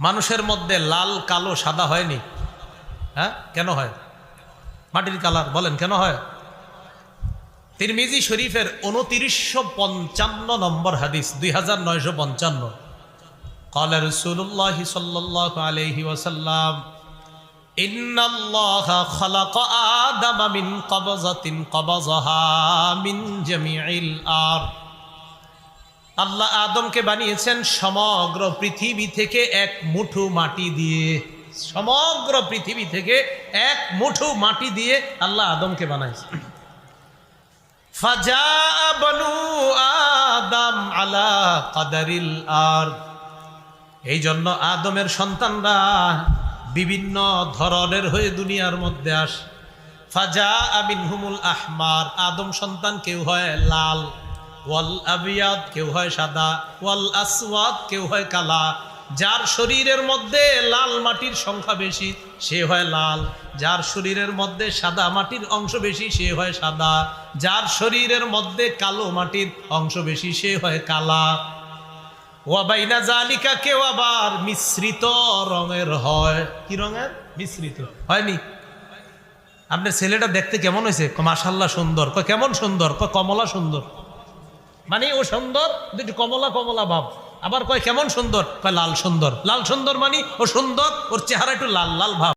মানুষের মধ্যে লাল কালো সাদা হয়নি? হ্যাঁ, কেন হয়? মাটির কালার বলেন কেন হয়? তিরমিজি শরীফের ২৯৫৫ নম্বর হাদিস, ২৯৫৫। ক্বালা রাসূলুল্লাহি সাল্লাল্লাহু আলাইহি ওয়াসাল্লাম, ইন্নাল্লাহা খালাকা আদামা মিন কবযাতিন কবযাহা মিন জামিইল আরদ। আল্লাহ আদমকে বানিয়েছেন সমগ্র পৃথিবী থেকে এক মুঠো মাটি দিয়ে। সমগ্র পৃথিবী থেকে এক মুঠো মাটি দিয়ে আল্লাহ আদমকে বানাইছেন। ফাজা বনু আদম আলা কাদারিল আরদ। এই জন্য আদমের সন্তানরা বিভিন্ন ধরনের হয়ে দুনিয়ার মধ্যে আসে। ফাজা মিনহুমুল আহমার, আদম সন্তান কেউ হয় লাল, ওয়াল আবিয়াদ কেউ হয় সাদা, ওয়াল আসওয়াদ কেউ হয় কালা। যার শরীরের মধ্যে লাল মাটির সংখ্যা বেশি সে হয় লাল, যার শরীরের মধ্যে সাদা মাটির অংশ বেশি সে হয় সাদা, যার শরীরের মধ্যে কালো মাটির অংশ বেশি সে হয় কালা। ওয়াবাইনা জালিকা, কেউ আবার মিশ্রিত রঙের হয়। কি রঙের? মিশ্রিত। হয়নি? আপনার ছেলেটা দেখতে কেমন হয়েছে? মাশাআল্লাহ সুন্দর। কয় কেমন সুন্দর? কয় কমলা সুন্দর। মানে ও সুন্দর, একটু কমলা কমলা ভাব। আবার কয় কেমন সুন্দর? কয় লাল সুন্দর। লাল সুন্দর মানে ও সুন্দর, ওর চেহারা একটু লাল লাল ভাব।